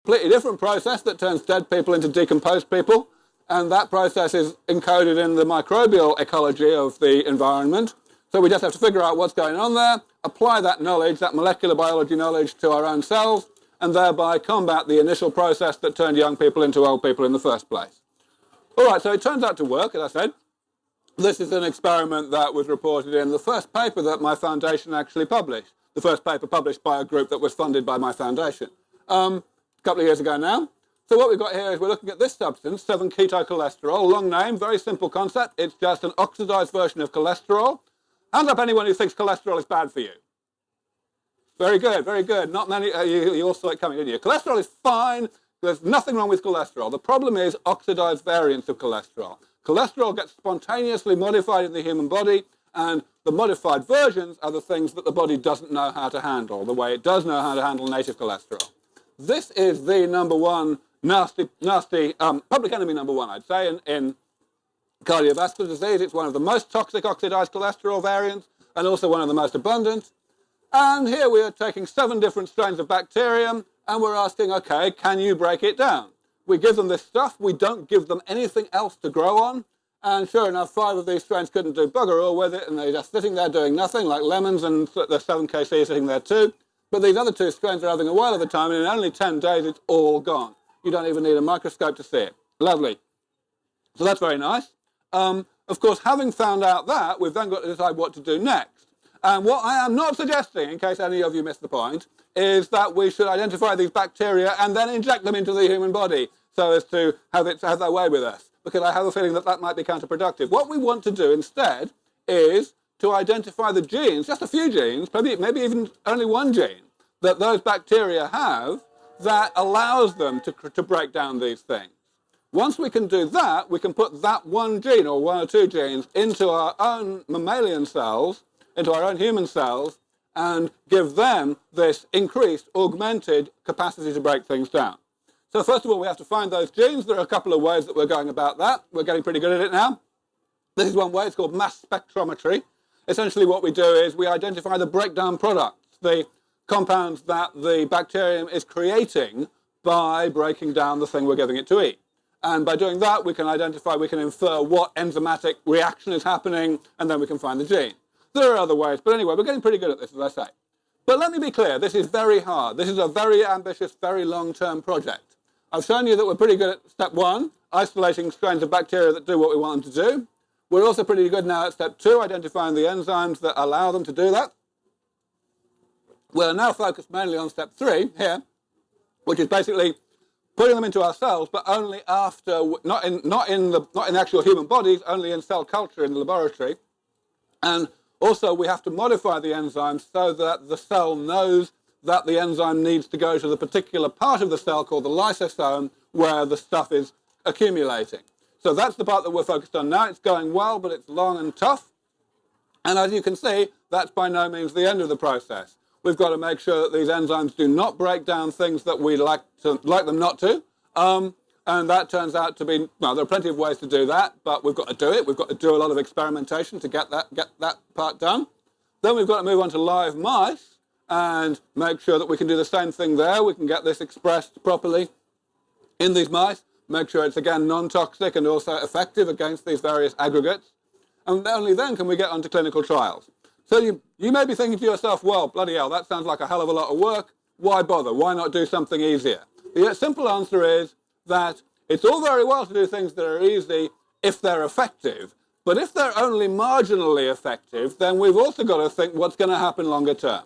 completely different process that turns dead people into decomposed people, and that process is encoded in the microbial ecology of the environment. So we just have to figure out what's going on there, apply that knowledge, that molecular biology knowledge, to our own cells, and thereby combat the initial process that turned young people into old people in the first place. All right, so it turns out to work, as I said. This is an experiment that was reported in the first paper that my foundation actually published, the first paper published by a group that was funded by my foundation, a couple of years ago now. So what we've got here is we're looking at this substance, 7-ketoglycerol, long name, very simple concept. It's just an oxidized version of cholesterol. Hands up anyone who thinks cholesterol is bad for you. Very good, very good. Not many, you all saw it coming, didn't you? Cholesterol is fine. There's nothing wrong with cholesterol. The problem is oxidized variants of cholesterol. Cholesterol gets spontaneously modified in the human body, and the modified versions are the things that the body doesn't know how to handle, the way it does know how to handle native cholesterol. This is the number one nasty, public enemy number one, I'd say, in cardiovascular disease. It's one of the most toxic oxidized cholesterol variants, and also one of the most abundant. And here we are taking 7 different strains of bacterium, and we're asking, okay, can you break it down? We give them this stuff. We don't give them anything else to grow on. And sure enough, 5 of these strains couldn't do bugger all with it, and they're just sitting there doing nothing, like lemons, and the 7KC sitting there too. But these other 2 strains are having a while of the time, and in only 10 days, it's all gone. You don't even need a microscope to see it. Lovely. So that's very nice. Of course, having found out that, we've then got to decide what to do next. And what I am not suggesting, in case any of you missed the point, is that we should identify these bacteria and then inject them into the human body so as to have their way with us, because I have a feeling that that might be counterproductive. What we want to do instead is to identify the genes, just a few genes, maybe even only one gene, that those bacteria have that allows them to break down these things. Once we can do that, we can put that one gene or 1 or 2 genes into our own mammalian cells, into our own human cells, and give them this increased, augmented capacity to break things down. So first of all, we have to find those genes. There are a couple of ways that we're going about that. We're getting pretty good at it now. This is one way. It's called mass spectrometry. Essentially what we do is we identify the breakdown products, the compounds that the bacterium is creating by breaking down the thing we're giving it to eat. And by doing that, we can infer what enzymatic reaction is happening, and then we can find the gene. There are other ways, but anyway, we're getting pretty good at this, as I say. But let me be clear, this is very hard. This is a very ambitious, very long-term project. I've shown you that we're pretty good at step 1, isolating strains of bacteria that do what we want them to do. We're also pretty good now at step 2, identifying the enzymes that allow them to do that. We're now focused mainly on step 3 here, which is basically putting them into our cells, but only after, not in actual human bodies, only in cell culture in the laboratory. And also, we have to modify the enzymes so that the cell knows that the enzyme needs to go to the particular part of the cell called the lysosome where the stuff is accumulating. So that's the part that we're focused on now. It's going well, but it's long and tough. And as you can see, that's by no means the end of the process. We've got to make sure that these enzymes do not break down things that we like them not to. And that turns out to be, well, there are plenty of ways to do that, but we've got to do it. We've got to do a lot of experimentation to get that part done. Then we've got to move on to live mice and make sure that we can do the same thing there. We can get this expressed properly in these mice, make sure it's, again, non-toxic and also effective against these various aggregates. And only then can we get onto clinical trials. So you may be thinking to yourself, well, bloody hell, that sounds like a hell of a lot of work. Why bother? Why not do something easier? The simple answer is that it's all very well to do things that are easy if they're effective, but if they're only marginally effective, then we've also got to think what's going to happen longer term.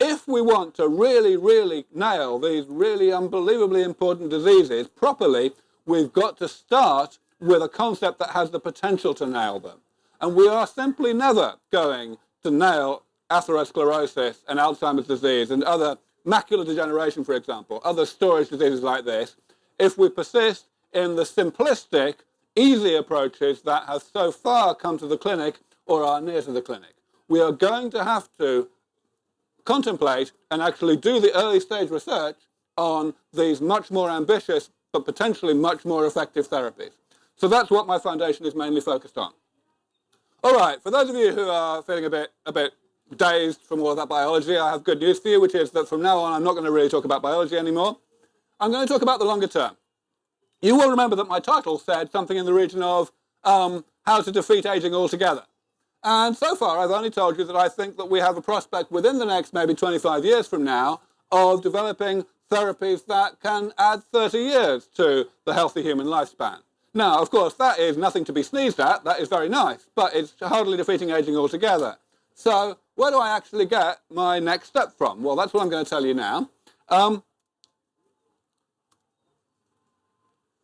If we want to really, really nail these really unbelievably important diseases properly, we've got to start with a concept that has the potential to nail them. And we are simply never going to nail atherosclerosis and Alzheimer's disease and other macular degeneration, for example, other storage diseases like this, if we persist in the simplistic, easy approaches that have so far come to the clinic or are near to the clinic. We are going to have to contemplate and actually do the early stage research on these much more ambitious but potentially much more effective therapies. So that's what my foundation is mainly focused on. All right, for those of you who are feeling a bit dazed from all of that biology, I have good news for you, which is that from now on I'm not going to really talk about biology anymore. I'm going to talk about the longer term. You will remember that my title said something in the region of how to defeat aging altogether. And so far, I've only told you that I think that we have a prospect within the next maybe 25 years from now of developing therapies that can add 30 years to the healthy human lifespan. Now, of course, that is nothing to be sneezed at. That is very nice, but it's hardly defeating aging altogether. So where do I actually get my next step from? Well, that's what I'm going to tell you now.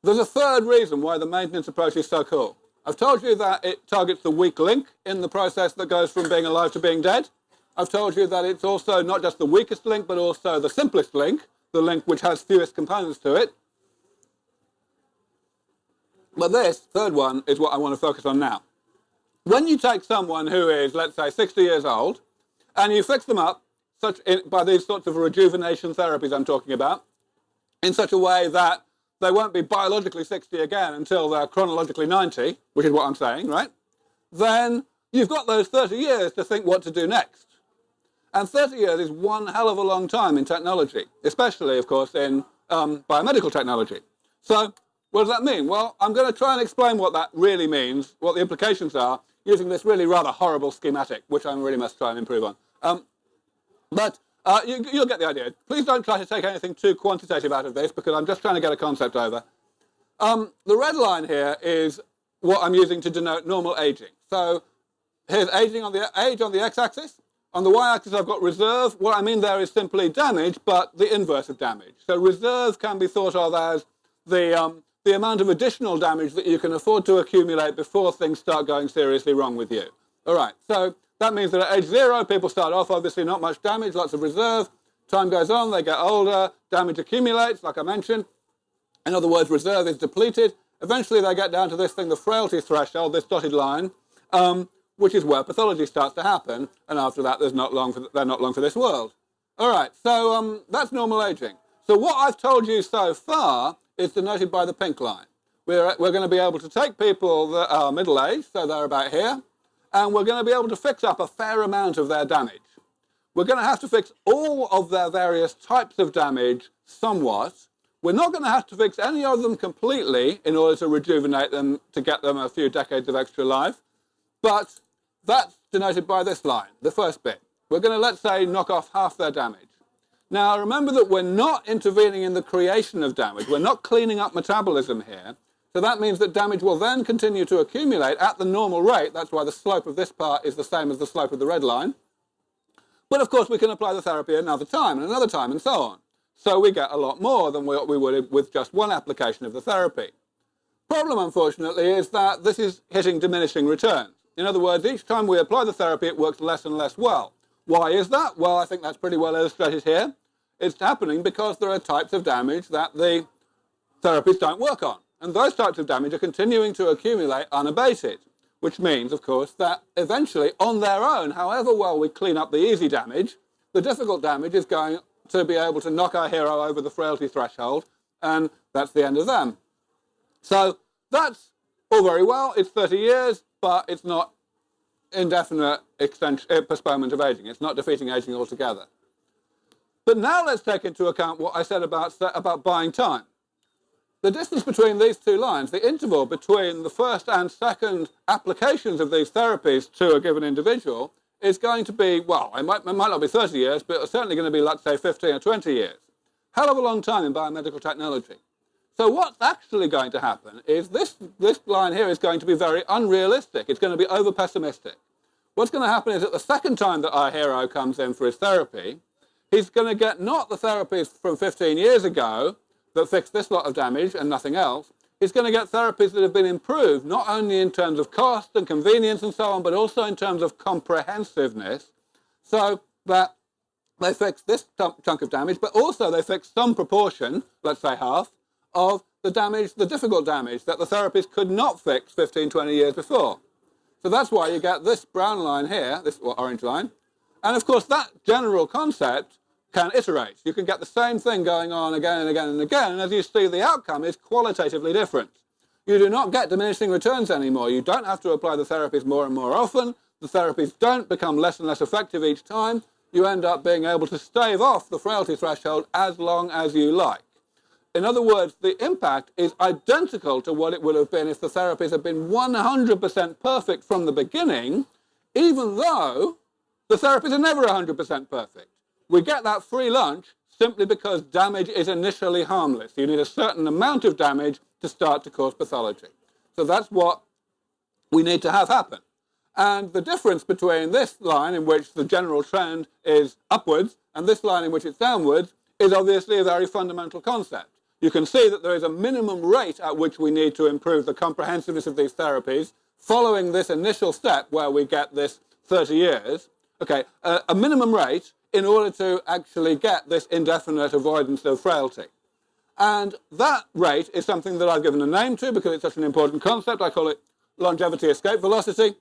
There's a third reason why the maintenance approach is so cool. I've told you that it targets the weak link in the process that goes from being alive to being dead. I've told you that it's also not just the weakest link, but also the simplest link, the link which has fewest components to it. But this third one is what I want to focus on now. When you take someone who is, let's say, 60 years old, and you fix them up by these sorts of rejuvenation therapies I'm talking about, in such a way that they won't be biologically 60 again until they're chronologically 90, which is what I'm saying, right? Then you've got those 30 years to think what to do next. And 30 years is one hell of a long time in technology, especially, of course, in biomedical technology. So what does that mean? Well, I'm going to try and explain what that really means, what the implications are, using this really rather horrible schematic, which I really must try and improve on. You'll get the idea. Please don't try to take anything too quantitative out of this, because I'm just trying to get a concept over. The red line here is what I'm using to denote normal aging. So here's age on the x-axis. On the y-axis, I've got reserve. What I mean there is simply damage, but the inverse of damage. So reserve can be thought of as the amount of additional damage that you can afford to accumulate before things start going seriously wrong with you. All right, so that means that at age 0, people start off, obviously not much damage, lots of reserve. Time goes on, they get older, damage accumulates, like I mentioned. In other words, reserve is depleted. Eventually they get down to this thing, the frailty threshold, this dotted line, which is where pathology starts to happen. And after that, they're not long for this world. All right, so that's normal aging. So what I've told you so far is denoted by the pink line. We're going to be able to take people that are middle-aged, so they're about here, and we're going to be able to fix up a fair amount of their damage. We're going to have to fix all of their various types of damage somewhat. We're not going to have to fix any of them completely in order to rejuvenate them, to get them a few decades of extra life. But that's denoted by this line, the first bit. We're going to, let's say, knock off half their damage. Now, remember that we're not intervening in the creation of damage. We're not cleaning up metabolism here. So that means that damage will then continue to accumulate at the normal rate. That's why the slope of this part is the same as the slope of the red line. But of course, we can apply the therapy another time and another time and so on. So we get a lot more than what we would with just one application of the therapy. Problem, unfortunately, is that this is hitting diminishing returns. In other words, each time we apply the therapy, it works less and less well. Why is that? Well, I think that's pretty well illustrated here. It's happening because there are types of damage that the therapies don't work on. And those types of damage are continuing to accumulate unabated, which means, of course, that eventually, on their own, however well we clean up the easy damage, the difficult damage is going to be able to knock our hero over the frailty threshold, and that's the end of them. So that's all very well. It's 30 years, but it's not indefinite postponement of aging. It's not defeating aging altogether. But now let's take into account what I said about buying time. The distance between these two lines, the interval between the first and second applications of these therapies to a given individual, is going to be, well, it might not be 30 years, but it's certainly going to be, let's say, 15 or 20 years. Hell of a long time in biomedical technology. So what's actually going to happen is this line here is going to be very unrealistic. It's going to be over-pessimistic. What's going to happen is that the second time that our hero comes in for his therapy, he's going to get not the therapies from 15 years ago that fixed this lot of damage and nothing else. He's going to get therapies that have been improved, not only in terms of cost and convenience and so on, but also in terms of comprehensiveness, so that they fix this chunk of damage, but also they fix some proportion, let's say half, of the damage, the difficult damage that the therapies could not fix 15, 20 years before. So that's why you get this brown line here, this orange line. And of course, that general concept can iterate. You can get the same thing going on again and again and again, and as you see, the outcome is qualitatively different. You do not get diminishing returns anymore. You don't have to apply the therapies more and more often. The therapies don't become less and less effective each time. You end up being able to stave off the frailty threshold as long as you like. In other words, the impact is identical to what it would have been if the therapies had been 100% perfect from the beginning, even though the therapies are never 100% perfect. We get that free lunch simply because damage is initially harmless. You need a certain amount of damage to start to cause pathology. So that's what we need to have happen. And the difference between this line, in which the general trend is upwards, and this line in which it's downwards, is obviously a very fundamental concept. You can see that there is a minimum rate at which we need to improve the comprehensiveness of these therapies following this initial step where we get this 30 years, okay, a minimum rate in order to actually get this indefinite avoidance of frailty. And that rate is something that I've given a name to because it's such an important concept. I call it longevity escape velocity.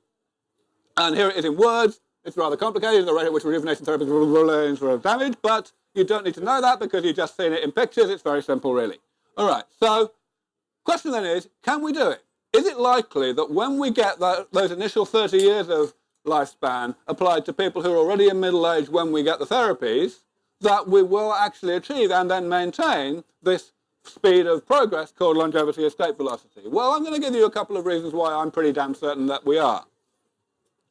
And here it is in words. It's rather complicated, the rate at which rejuvenation therapy is relating to damage, but you don't need to know that because you've just seen it in pictures. It's very simple, really. All right, so question then is, can we do it? Is it likely that when we get those initial 30 years of lifespan applied to people who are already in middle age when we get the therapies, that we will actually achieve and then maintain this speed of progress called longevity escape velocity? Well, I'm going to give you a couple of reasons why I'm pretty damn certain that we are.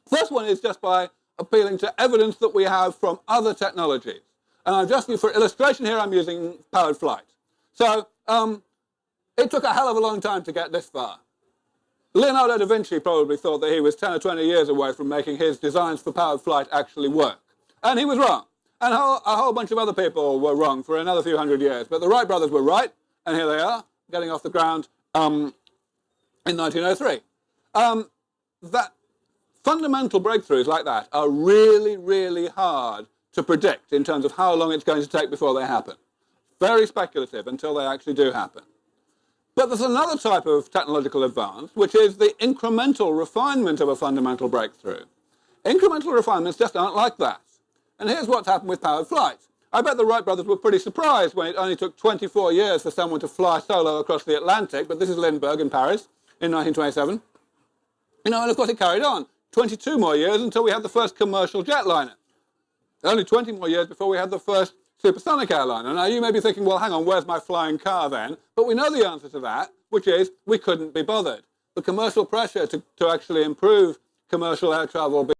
First one is just by appealing to evidence that we have from other technologies. And I'm just, for illustration here, I'm using powered flight. So it took a hell of a long time to get this far. Leonardo da Vinci probably thought that he was 10 or 20 years away from making his designs for powered flight actually work. And he was wrong. And a whole bunch of other people were wrong for another few hundred years. But the Wright brothers were right, and here they are, getting off the ground in 1903. That fundamental breakthroughs like that are really, really hard to predict in terms of how long it's going to take before they happen. Very speculative until they actually do happen. But there's another type of technological advance, which is the incremental refinement of a fundamental breakthrough. Incremental refinements just aren't like that. And here's what's happened with powered flight. I bet the Wright brothers were pretty surprised when it only took 24 years for someone to fly solo across the Atlantic, but this is Lindbergh in Paris in 1927. And of course it carried on. 22 more years until we had the first commercial jetliner. Only 20 more years before we had the first supersonic airliner. Now you may be thinking, well, hang on, where's my flying car then? But we know the answer to that, which is we couldn't be bothered. The commercial pressure to actually improve commercial air travel